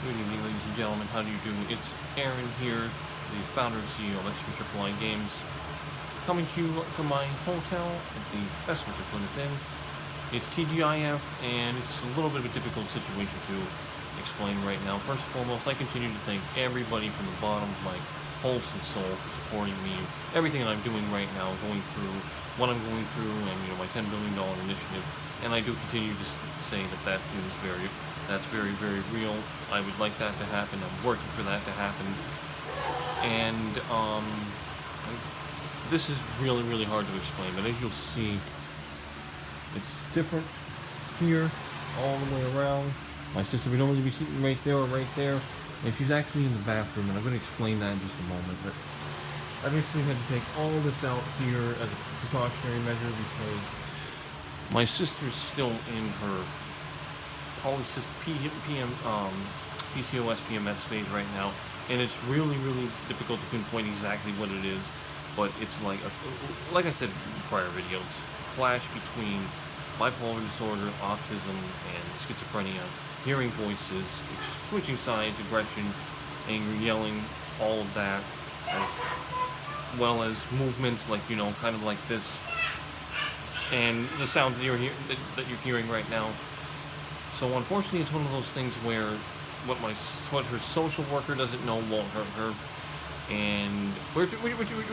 Good evening, ladies and gentlemen. How do you do? It's Aaron here, the founder and CEO of AAA Games, coming to you from my hotel at the Westminster Plymouth Inn. It's TGIF, and it's a little bit of a difficult situation to explain right now. First and foremost, I continue to thank everybody from the bottom of my wholesome soul for supporting me. Everything that I'm doing right now, going through what I'm going through, and my $10 billion initiative. And I do continue to say that that's very, very real. I would like that to happen. I'm working for that to happen. And this is really, really hard to explain. But as you'll see, it's different here, all the way around. My sister would normally be sitting right there or right there, and she's actually in the bathroom. And I'm going to explain that in just a moment. But I basically had to take all this out here as a precautionary measure because my sister's still in her PCOS PMS phase right now, and it's really, really difficult to pinpoint exactly what it is. But it's like I said in prior videos, clash between bipolar disorder, autism, and schizophrenia, hearing voices, switching sides, aggression, anger, yelling, all of that, as well as movements like kind of like this, and the sounds that you're hearing right now. So unfortunately, it's one of those things where what her social worker doesn't know won't hurt her, and we're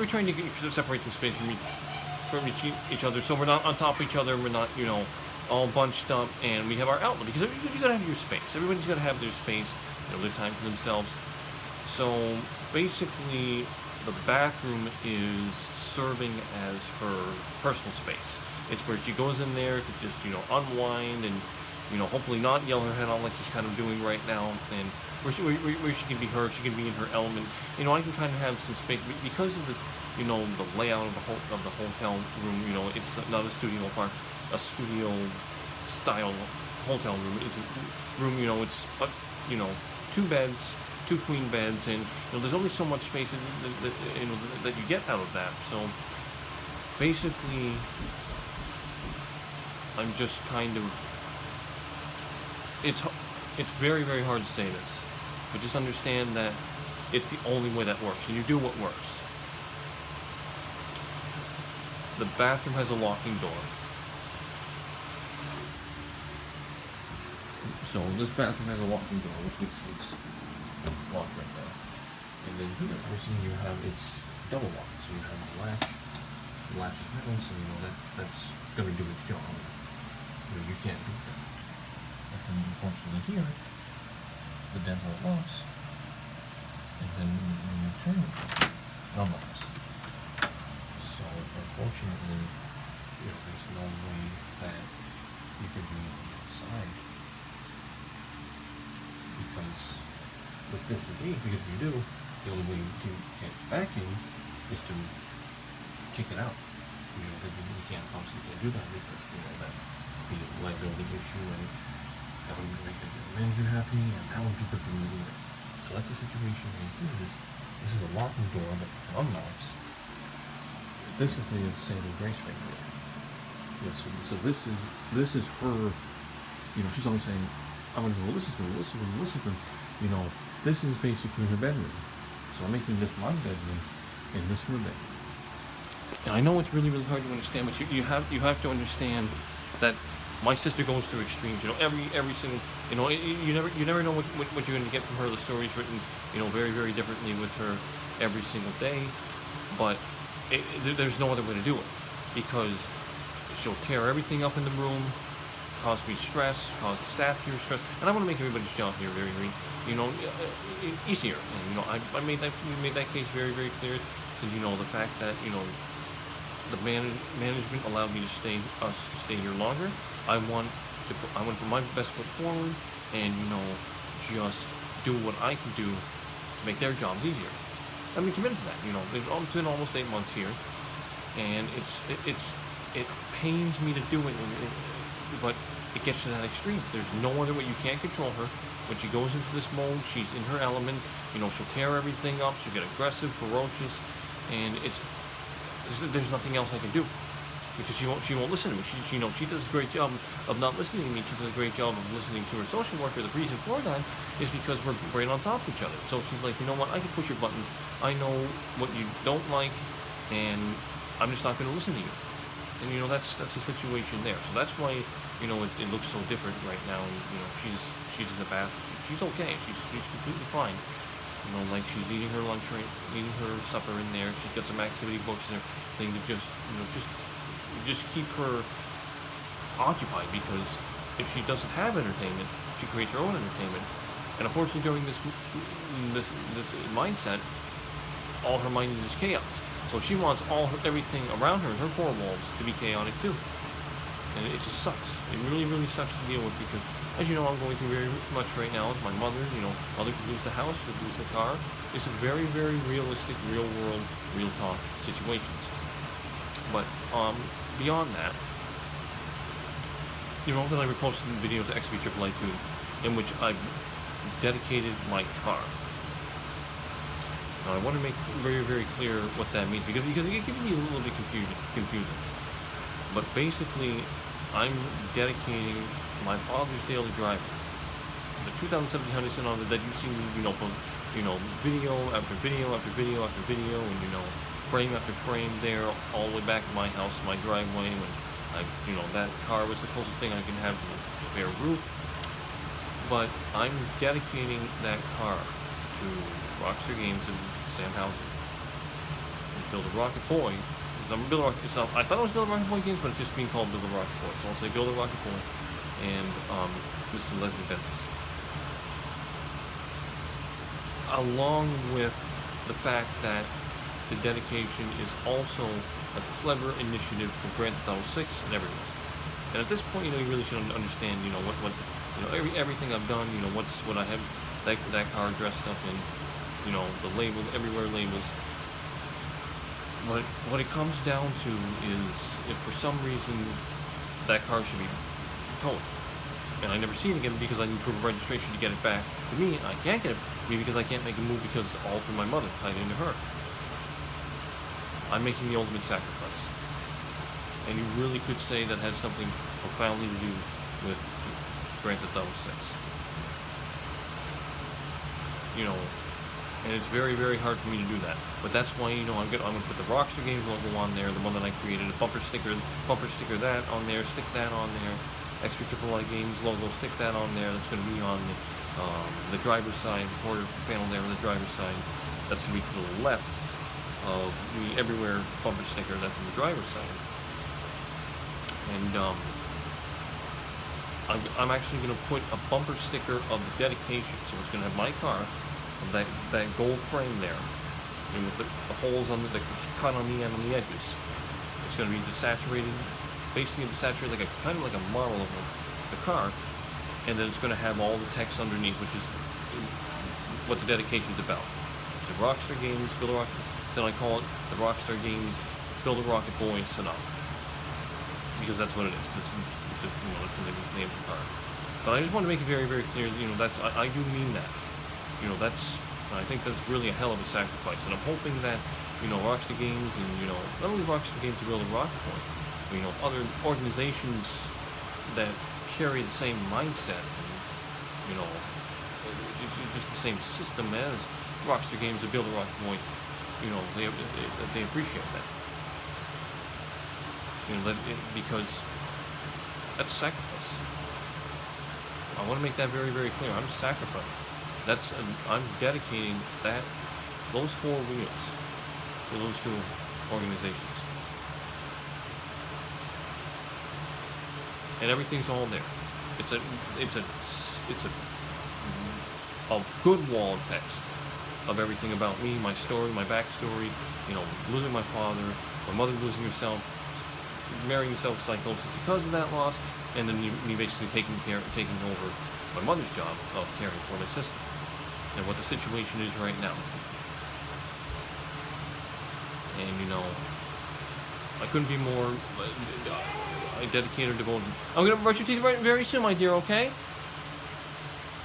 trying to separate the space from each other, so we're not on top of each other. We're not all bunched up, and we have our outlet because you gotta have your space. Everybody's gotta have their space, their time for themselves. So basically, the bathroom is serving as her personal space. It's where she goes in there to just unwind and hopefully not yell her head off like she's kind of doing right now, and where she can be her, she can be in her element. I can kind of have some space because of the layout of the hotel room. It's not a studio style hotel room. It's a room. It's two beds, two queen beds, and there's only so much space that you get out of that. So basically, I'm just kind of. It's very, very hard to say this, but just understand that it's the only way that works, and you do what works. The bathroom has a locking door. So this bathroom has a locking door, which it's locked right now. And then here, obviously, you have it's double locked, so you have the latch is metal, so that's gonna do its job. You can't beat that. But then, unfortunately, here, the deadbolt locks, and then when you turn it, unlocks. So, unfortunately, there's no way that you can be inside, because with this engaged, because if you do, the only way to get back in is to kick it out. You can't obviously do that because that's the liability issue, and that wouldn't make the manager happy, and that wouldn't be good for me either. So that's the situation right here. This is a locking door that unlocks. This is the saving grace right here. So this is her. She's always saying, "I'm gonna go listen to her, listen to her, listen to her." This is basically her bedroom. So I'm making this my bedroom, and this her bedroom. And I know it's really, really hard to understand, but you have to understand that my sister goes through extremes. Every single, you never know what you're going to get from her. The story's written, very, very differently with her every single day. But there's no other way to do it, because she'll tear everything up in the room, cause me stress, cause the staff here stress, and I want to make everybody's job here very, very, easier. And I made that case very, very clear. To the fact that the management allowed me to stay here longer. I want to put my best foot forward, and just do what I can do to make their jobs easier. I mean, committed to that. They've been almost 8 months here, and it pains me to do it, but it gets to that extreme. There's no other way. You can't control her. When she goes into this mode, she's in her element. She'll tear everything up. She'll get aggressive, ferocious, and there's nothing else I can do. because she won't listen to me. She does a great job of not listening to me. She does a great job of listening to her social worker. The reason for that is because we're right on top of each other. So she's like, you know what? I can push your buttons. I know what you don't like, and I'm just not going to listen to you. And that's the situation there. So that's why it looks so different right now. And she's in the bathroom. She's okay. She's completely fine. Like she's eating her lunch, eating her supper in there. She's got some activity books and everything to just keep her occupied, because if she doesn't have entertainment, she creates her own entertainment. And unfortunately, during this mindset, all her mind is chaos. So she wants everything around her, her four walls, to be chaotic too. And it just sucks. It really, really sucks to deal with, because, as you know, I'm going through very much right now with my mother. Mother could lose the house, could lose the car. It's a very, very realistic, real world, real talk situations. But beyond that, that I reposted a video to XB2, in which I dedicated my car. Now, I want to make very, very clear what that means, because it can be a little bit confusing. But basically, I'm dedicating my father's daily driver, the 2017 Hyundai Sonata that you've seen, video after video after video after video, and frame after frame there, all the way back to my house, my driveway, when that car was the closest thing I can have to a spare roof. But I'm dedicating that car to Rockstar Games and Sam Housen. Build a Rocket Boy. I thought it was Build a Rocket Boy Games, but it's just being called Build a Rocket Boy. So I'll say Build a Rocket Boy and Mr. Leslie Ventus. Along with the fact that the dedication is also a clever initiative for Grand Theft Auto 6 and everyone. And at this point, you really should understand, everything I've done, what I have that car dressed up in, the label, everywhere labels. But what it comes down to is, if for some reason that car should be towed, and I never see it again because I need proof of registration to get it back to me, I can't get it to me because I can't make a move because it's all through my mother, tied into her. I'm making the ultimate sacrifice. And you really could say that has something profoundly to do with Grand Theft Auto 6. And it's very, very hard for me to do that. But that's why, I'm gonna put the Rockstar Games logo on there, the one that I created, a bumper sticker that on there, stick that on there, XB Games logo, stick that on there. That's gonna be on the driver's side, the quarter panel there on the driver's side. That's gonna be to the left of the everywhere bumper sticker that's in the driver's side. And I'm actually gonna put a bumper sticker of the dedication, so it's gonna have my car. That gold frame there, and with the holes on the cut on the end on the edges. It's going to be desaturated, basically desaturated kind of like a model of the car, and then it's going to have all the text underneath, which is what the dedication's about. It's a Rockstar Games, Build a Rocket. Then I call it the Rockstar Games Build a Rocket Boy Sonata, because that's what it is. That's the name of the car. But I just want to make it very, very clear. I do mean that. I think that's really a hell of a sacrifice, and I'm hoping that, Rockstar Games and, not only Rockstar Games to Build a Rocket Boy, other organizations that carry the same mindset, and, just the same system as Rockstar Games to Build a Rocket Boy, they appreciate that. Because that's a sacrifice. I want to make that very, very clear. I'm sacrificing. I'm dedicating those four wheels to those two organizations. And everything's all there. It's a good wall of text of everything about me, my story, my backstory, losing my father, my mother losing herself, marrying self-psychosis because of that loss, and then me basically taking over my mother's job of caring for my sister. And what the situation is right now. And, I couldn't be more dedicated, devoted. I'm going to brush your teeth very soon, my dear, okay?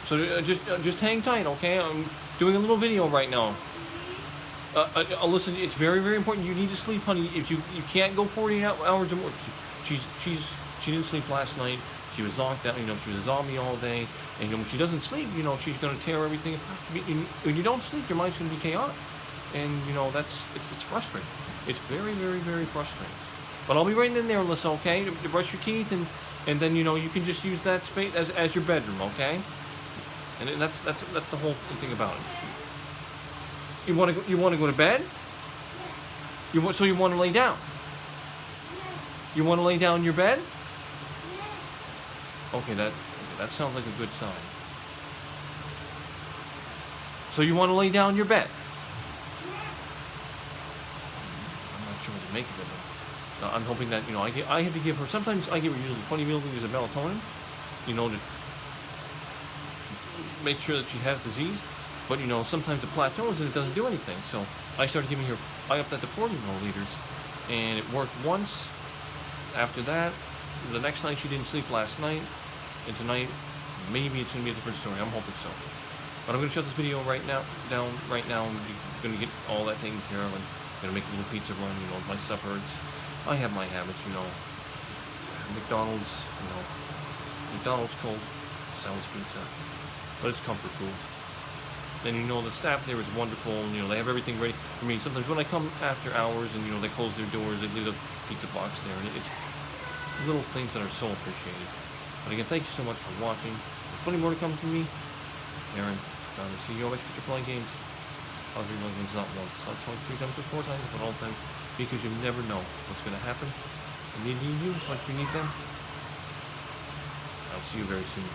So just hang tight, okay? I'm doing a little video right now. Listen, it's very, very important. You need to sleep, honey. If you can't go 48 hours or more. She didn't sleep last night. She was knocked out. You know, she was a zombie all day. And when she doesn't sleep, she's gonna tear everything. When you don't sleep, your mind's gonna be chaotic. And it's frustrating. It's very, very, very frustrating. But I'll be right in there, Alyssa. Okay, to brush your teeth, and then you can just use that space as your bedroom. Okay. And that's the whole thing about it. You want to go to bed? So you want to lay down? You want to lay down in your bed? Okay, that sounds like a good sign. So you want to lay down in your bed? I'm not sure what to make of it. I'm hoping that I have to give her. Sometimes I give her usually 20 milliliters of melatonin. To make sure that she has disease. But sometimes it plateaus and it doesn't do anything. So I started giving her. I upped that to 40 milliliters, and it worked once. After that, the next night she didn't sleep last night, and tonight maybe it's gonna be a different story. I'm hoping so. But I'm gonna shut this video down right now. I'm gonna get all that taken care of, and I'm gonna make a little pizza run. My supper. I have my habits. McDonald's. McDonald's cold sells pizza, but it's comfort food. And the staff there is wonderful, and they have everything ready for me. Sometimes when I come after hours and they close their doors, they leave the pizza box there, and it's little things that are so appreciated. But again, thank you so much for watching. There's plenty more to come from me. Aaron, the CEO of Extra Playing Games. I'll be playing games not once, not twice, 3 times, or 4 times, but all times, because you never know what's going to happen. And they need you as much as you need them. I'll see you very soon.